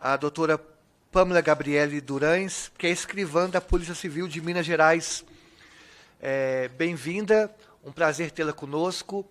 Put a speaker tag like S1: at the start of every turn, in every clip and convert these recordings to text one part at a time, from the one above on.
S1: a doutora Pâmela Gabriele Durães, que é escrivã da Polícia Civil de Minas Gerais. Bem-vinda, um prazer tê-la conosco.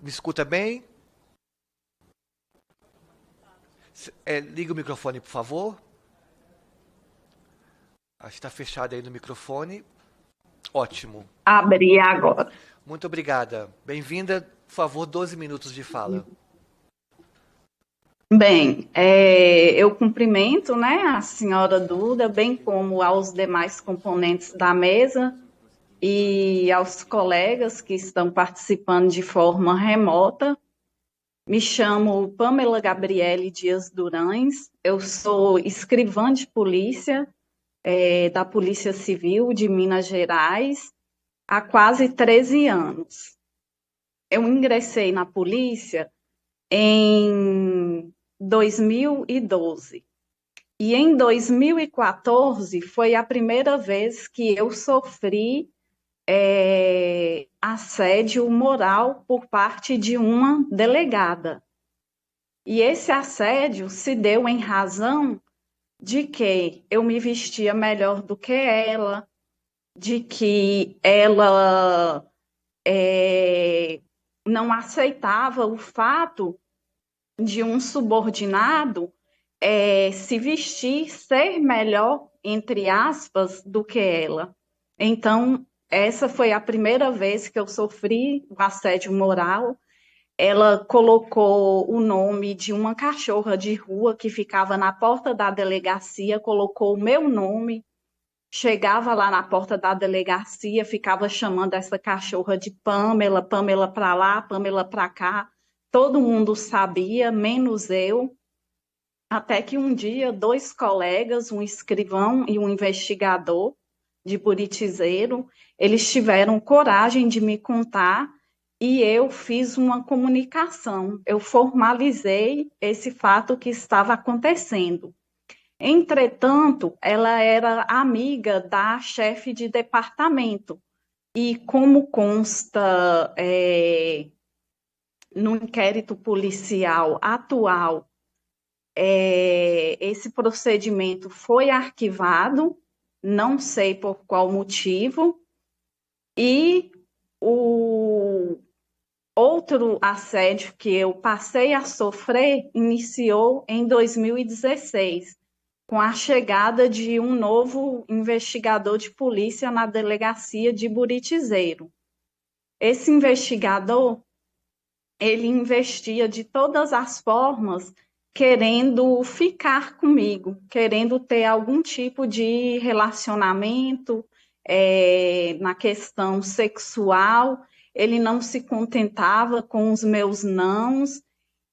S1: Me escuta bem? Liga o microfone, por favor. Acho que está fechado aí no microfone. Ótimo.
S2: Abri agora.
S1: Muito obrigada. Bem-vinda, por favor, 12 minutos de fala.
S2: Bem, eu cumprimento, né, a senhora Duda, bem como aos demais componentes da mesa e aos colegas que estão participando de forma remota. Me chamo Pâmela Gabriele Dias Durães, eu sou escrivã de polícia, da Polícia Civil de Minas Gerais há quase 13 anos. Eu ingressei na polícia em 2012. E em 2014 foi a primeira vez que eu sofri assédio moral por parte de uma delegada. E esse assédio se deu em razão de que eu me vestia melhor do que ela, de que ela não aceitava o fato de um subordinado se vestir, ser melhor, entre aspas, do que ela. Então, essa foi a primeira vez que eu sofri um assédio moral. Ela colocou o nome de uma cachorra de rua que ficava na porta da delegacia, colocou o meu nome, chegava lá na porta da delegacia, ficava chamando essa cachorra de Pâmela, Pâmela para lá, Pâmela para cá. Todo mundo sabia, menos eu. Até que um dia, dois colegas, um escrivão e um investigador de Buritizeiro, eles tiveram coragem de me contar e eu fiz uma comunicação. Eu formalizei esse fato que estava acontecendo. Entretanto, ela era amiga da chefe de departamento e, como consta no inquérito policial atual, esse procedimento foi arquivado, não sei por qual motivo, e o outro assédio que eu passei a sofrer iniciou em 2016, com a chegada de um novo investigador de polícia na delegacia de Buritizeiro. Esse investigador, ele investia de todas as formas querendo ficar comigo, querendo ter algum tipo de relacionamento na questão sexual. Ele não se contentava com os meus nãos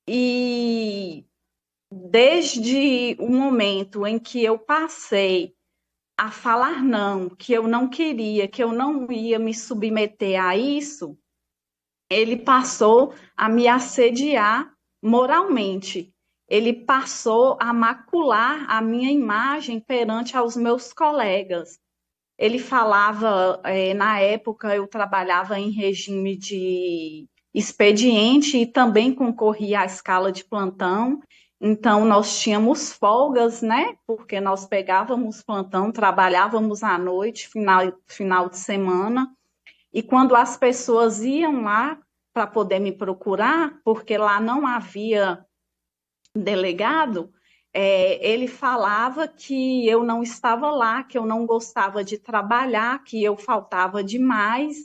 S2: e desde o momento em que eu passei a falar não, que eu não queria, que eu não ia me submeter a isso, ele passou a me assediar moralmente. Ele passou a macular a minha imagem perante aos meus colegas. Ele falava, na época eu trabalhava em regime de expediente e também concorria à escala de plantão, então nós tínhamos folgas, né? Porque nós pegávamos plantão, trabalhávamos à noite, final de semana, e quando as pessoas iam lá para poder me procurar, porque lá não havia delegado, ele falava que eu não estava lá, que eu não gostava de trabalhar, que eu faltava demais,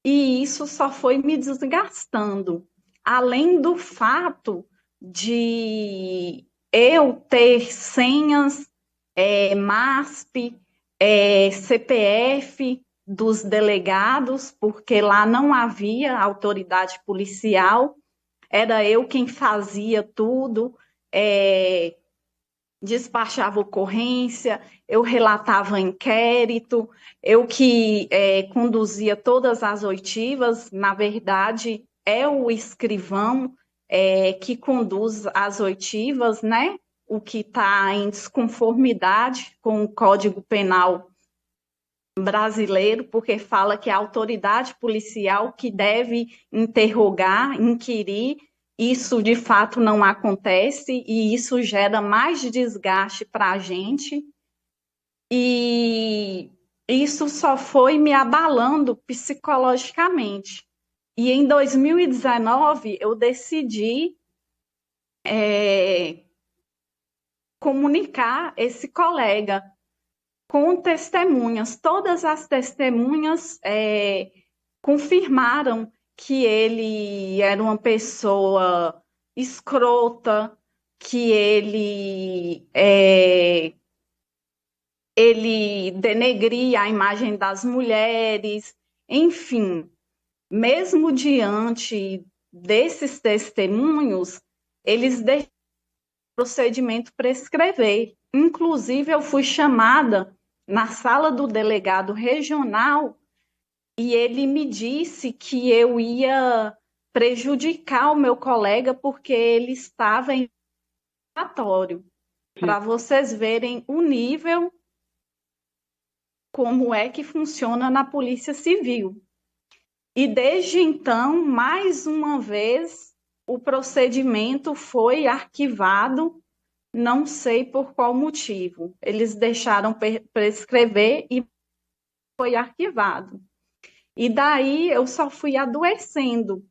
S2: e isso só foi me desgastando. Além do fato de eu ter senhas, MASP, CPF dos delegados, porque lá não havia autoridade policial, era eu quem fazia tudo, despachava ocorrência, eu relatava inquérito, eu que conduzia todas as oitivas. Na verdade, é o escrivão que conduz as oitivas, né? O que está em desconformidade com o Código Penal brasileiro, porque fala que é a autoridade policial que deve interrogar, inquirir isso de fato não acontece e isso gera mais desgaste para a gente. E isso só foi me abalando psicologicamente. E em 2019 eu decidi é, comunicar esse colega com testemunhas. Todas as testemunhas confirmaram que ele era uma pessoa escrota, que ele denegria a imagem das mulheres, enfim, mesmo diante desses testemunhos, eles deixaram o procedimento prescrever. Inclusive, eu fui chamada na sala do delegado regional e ele me disse que eu ia prejudicar o meu colega porque ele estava em relatório, para vocês verem o nível como é que funciona na Polícia Civil. E desde então, mais uma vez, o procedimento foi arquivado, não sei por qual motivo. Eles deixaram prescrever e foi arquivado. E daí eu só fui adoecendo.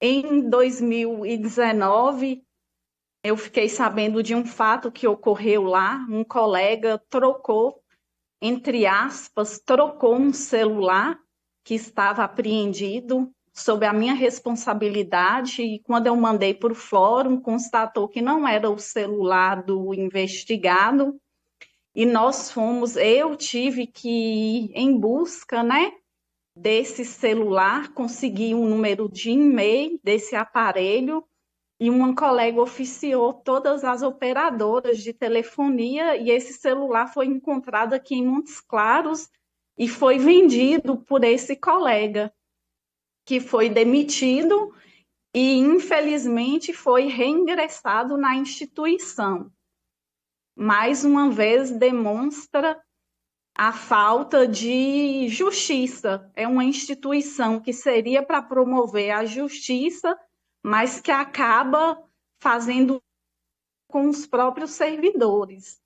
S2: Em 2019, eu fiquei sabendo de um fato que ocorreu lá. Um colega trocou, entre aspas, trocou um celular que estava apreendido sob a minha responsabilidade e quando eu mandei para o fórum, constatou que não era o celular do investigado e eu tive que ir em busca, né, desse celular, consegui um número de e-mail desse aparelho e uma colega oficiou todas as operadoras de telefonia e esse celular foi encontrado aqui em Montes Claros e foi vendido por esse colega, que foi demitido e, infelizmente, foi reingressado na instituição. Mais uma vez, demonstra a falta de justiça. É uma instituição que seria para promover a justiça, mas que acaba fazendo com os próprios servidores.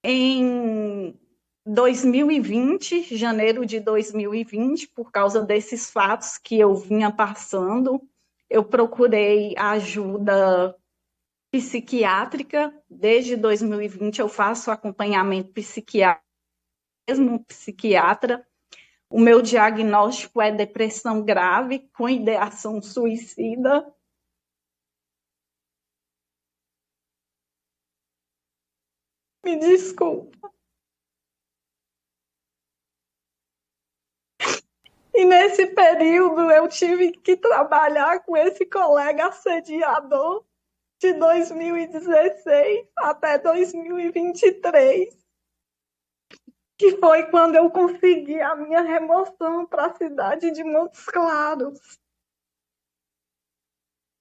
S2: Em 2020, janeiro de 2020, por causa desses fatos que eu vinha passando, eu procurei ajuda psiquiátrica. Desde 2020 eu faço acompanhamento psiquiátrico, mesmo psiquiatra. O meu diagnóstico é depressão grave com ideação suicida. Me desculpa. E nesse período eu tive que trabalhar com esse colega assediador de 2016 até 2023, que foi quando eu consegui a minha remoção para a cidade de Montes Claros.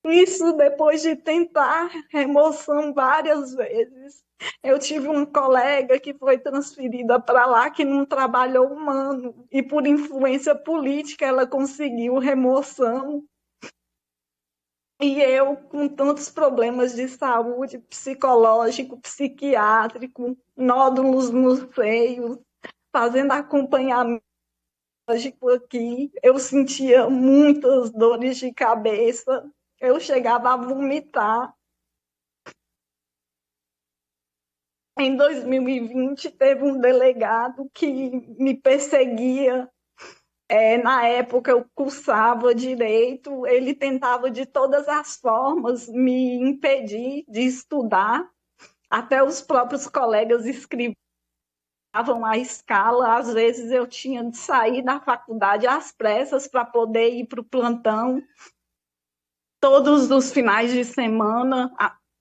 S2: Isso depois de tentar remoção várias vezes. Eu tive um colega que foi transferida para lá que não trabalhou um ano e por influência política ela conseguiu remoção. E eu com tantos problemas de saúde, psicológico, psiquiátrico, nódulos nos seios, fazendo acompanhamento aqui, eu sentia muitas dores de cabeça, eu chegava a vomitar. Em 2020, teve um delegado que me perseguia. Na época, eu cursava direito, ele tentava de todas as formas me impedir de estudar. Até os próprios colegas escreviam a escala. Às vezes, eu tinha de sair da faculdade às pressas para poder ir para o plantão. Todos os finais de semana,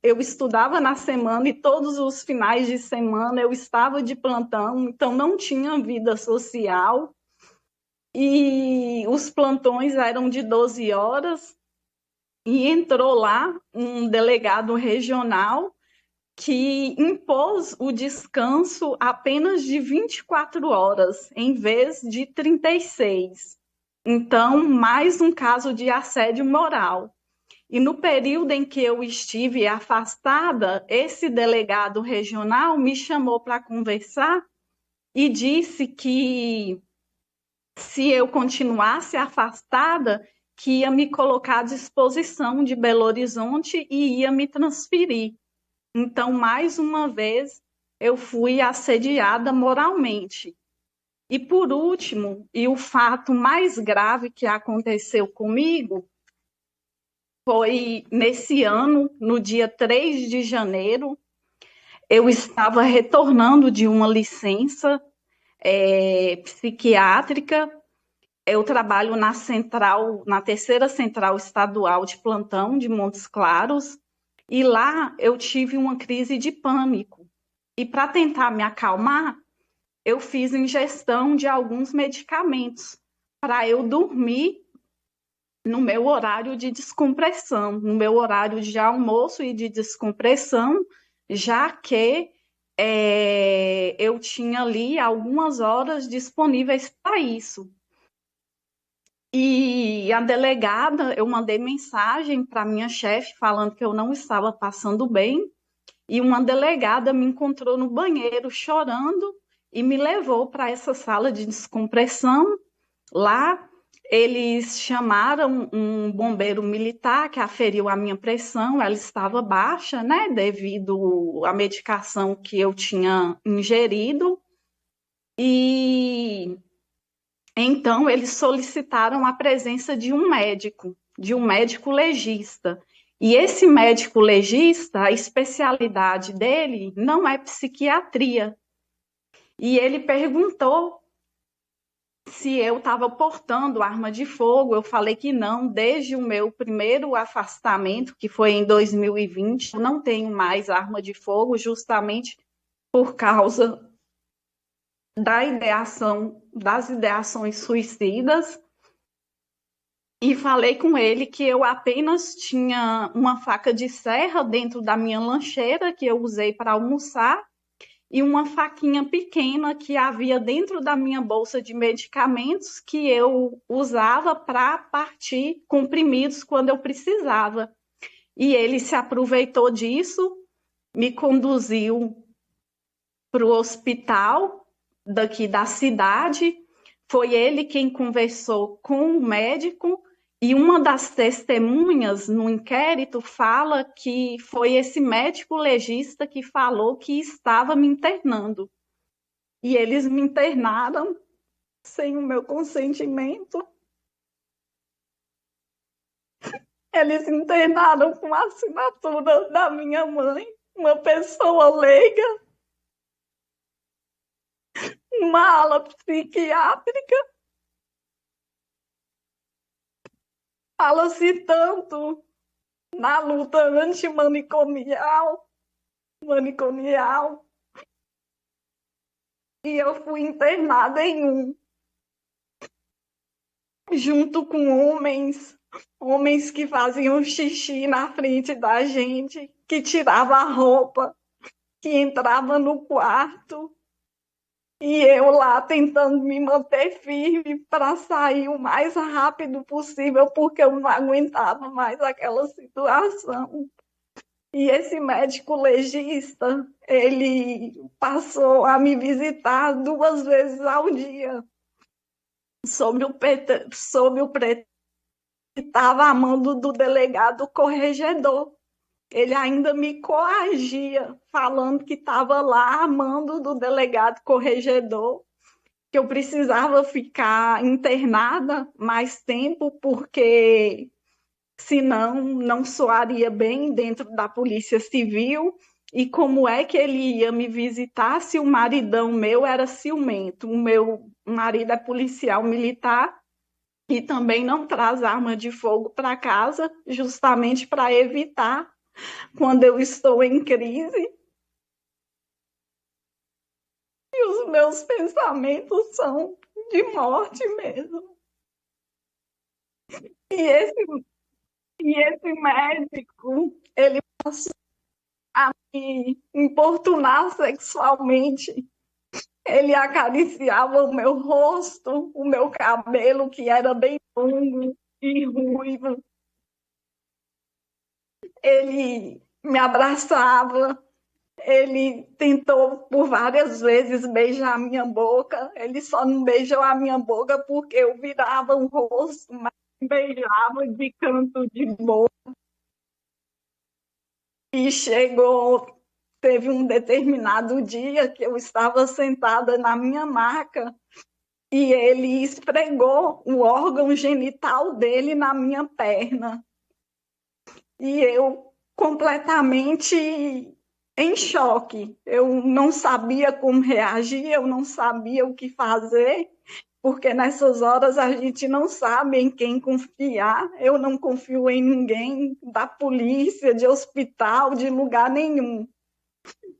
S2: eu estudava na semana e todos os finais de semana eu estava de plantão, então não tinha vida social. E os plantões eram de 12 horas e entrou lá um delegado regional que impôs o descanso apenas de 24 horas, em vez de 36. Então, mais um caso de assédio moral. E no período em que eu estive afastada, esse delegado regional me chamou para conversar e disse que se eu continuasse afastada, que ia me colocar à disposição de Belo Horizonte e ia me transferir. Então, mais uma vez, eu fui assediada moralmente. E por último, e o fato mais grave que aconteceu comigo foi nesse ano, no dia 3 de janeiro, eu estava retornando de uma licença psiquiátrica. Eu trabalho na central, na terceira central estadual de plantão de Montes Claros, e lá eu tive uma crise de pânico. E para tentar me acalmar, eu fiz ingestão de alguns medicamentos para eu dormir no meu horário de descompressão, no meu horário de almoço e de descompressão, já que eu tinha ali algumas horas disponíveis para isso. E a delegada, eu mandei mensagem para minha chefe falando que eu não estava passando bem, e uma delegada me encontrou no banheiro chorando e me levou para essa sala de descompressão. Lá eles chamaram um bombeiro militar que aferiu a minha pressão, ela estava baixa, né, devido à medicação que eu tinha ingerido. E então eles solicitaram a presença de um médico legista. E esse médico legista, a especialidade dele não é psiquiatria. E ele perguntou se eu estava portando arma de fogo. Eu falei que não, desde o meu primeiro afastamento, que foi em 2020, eu não tenho mais arma de fogo, justamente por causa das ideações suicidas. E falei com ele que eu apenas tinha uma faca de serra dentro da minha lancheira, que eu usei para almoçar, e uma faquinha pequena que havia dentro da minha bolsa de medicamentos que eu usava para partir comprimidos quando eu precisava. E ele se aproveitou disso, me conduziu para o hospital daqui da cidade. Foi ele quem conversou com o médico, e uma das testemunhas no inquérito fala que foi esse médico legista que falou que estava me internando. E eles me internaram sem o meu consentimento. Eles me internaram com a assinatura da minha mãe, uma pessoa leiga, numa ala psiquiátrica. Fala-se tanto na luta manicomial, e eu fui internada em um, junto com homens que faziam xixi na frente da gente, que tirava a roupa, que entrava no quarto, e eu lá tentando me manter firme para sair o mais rápido possível, porque eu não aguentava mais aquela situação. E esse médico legista, ele passou a me visitar 2 vezes ao dia, sob o pretexto que estava a mando do delegado corregedor. Ele ainda me coagia, falando que estava lá a mando do delegado corregedor, que eu precisava ficar internada mais tempo, porque senão não soaria bem dentro da Polícia Civil. E como é que ele ia me visitar se o maridão meu era ciumento? O meu marido é policial militar e também não traz arma de fogo para casa, justamente para evitar quando eu estou em crise. E os meus pensamentos são de morte mesmo. E esse, e esse médico, ele passou a me importunar sexualmente. Ele acariciava o meu rosto, o meu cabelo, que era bem longo e ruivo. Ele me abraçava, ele tentou por várias vezes beijar a minha boca, ele só não beijou a minha boca porque eu virava o rosto, mas beijava de canto de boca. E teve um determinado dia que eu estava sentada na minha maca e ele esfregou o órgão genital dele na minha perna. E eu completamente em choque. Eu não sabia como reagir, eu não sabia o que fazer, porque nessas horas a gente não sabe em quem confiar. Eu não confio em ninguém, da polícia, de hospital, de lugar nenhum.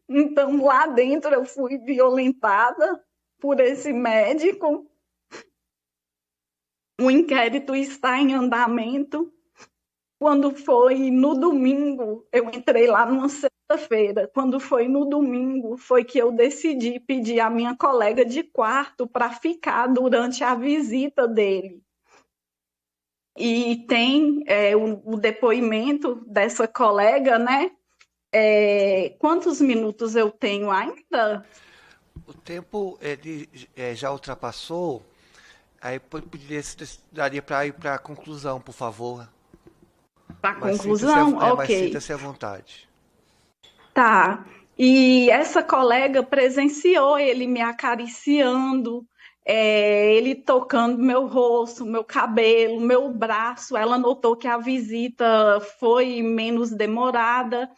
S2: Então, lá dentro, eu fui violentada por esse médico. O inquérito está em andamento. Quando foi no domingo, eu entrei lá numa sexta-feira. Quando foi no domingo, foi que eu decidi pedir a minha colega de quarto para ficar durante a visita dele. E tem o depoimento dessa colega, né? Quantos minutos eu tenho ainda?
S1: O tempo já ultrapassou, aí daria para ir para a conclusão, por favor.
S2: Para
S1: Mas
S2: conclusão?
S1: mas
S2: Ok.
S1: sinta-se à vontade.
S2: Tá. E essa colega presenciou ele me acariciando, ele tocando meu rosto, meu cabelo, meu braço. Ela notou que a visita foi menos demorada.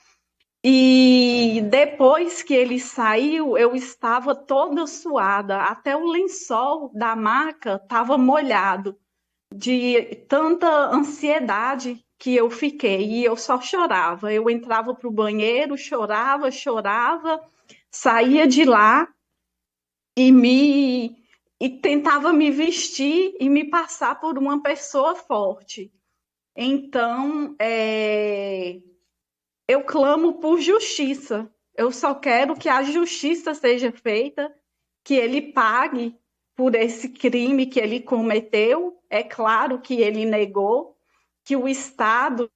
S2: E depois que ele saiu, eu estava toda suada, até o lençol da maca estava molhado de tanta ansiedade que eu fiquei, e eu só chorava. Eu entrava para o banheiro, chorava, chorava, saía de lá e tentava me vestir e me passar por uma pessoa forte. Então, eu clamo por justiça. Eu só quero que a justiça seja feita, que ele pague por esse crime que ele cometeu. É claro que ele negou, que o Estado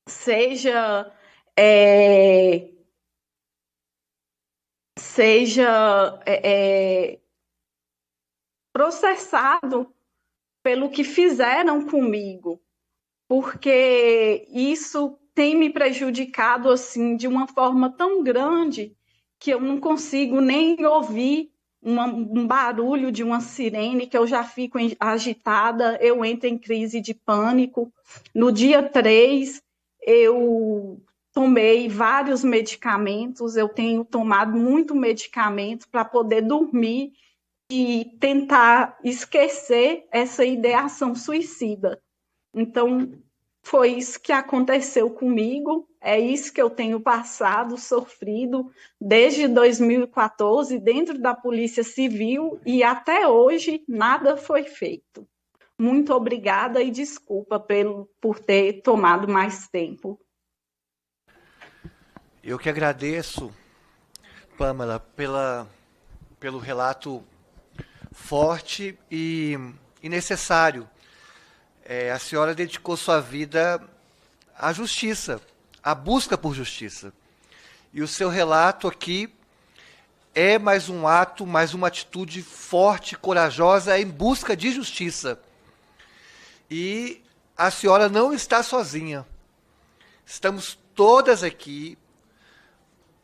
S2: seja é, seja processado pelo que fizeram comigo, porque isso tem me prejudicado assim de uma forma tão grande que eu não consigo nem ouvir um barulho de uma sirene, que eu já fico agitada, eu entro em crise de pânico. No dia 3, eu tomei vários medicamentos, eu tenho tomado muito medicamento para poder dormir e tentar esquecer essa ideação suicida. Então, foi isso que aconteceu comigo, é isso que eu tenho passado, sofrido desde 2014 dentro da Polícia Civil e até hoje nada foi feito. Muito obrigada e desculpa por ter tomado mais tempo.
S1: Eu que agradeço, Pamela, pelo relato forte e necessário. A senhora dedicou sua vida à justiça, à busca por justiça. E o seu relato aqui é mais um ato, mais uma atitude forte, corajosa em busca de justiça. E a senhora não está sozinha. Estamos todas aqui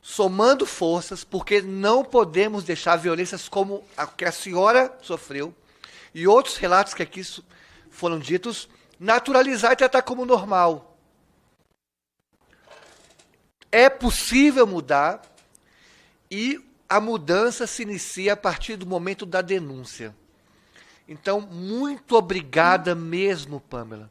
S1: somando forças, porque não podemos deixar violências como a que a senhora sofreu e outros relatos que aqui foram ditos, naturalizar e tratar como normal. É possível mudar e a mudança se inicia a partir do momento da denúncia. Então, muito obrigada mesmo, Pamela,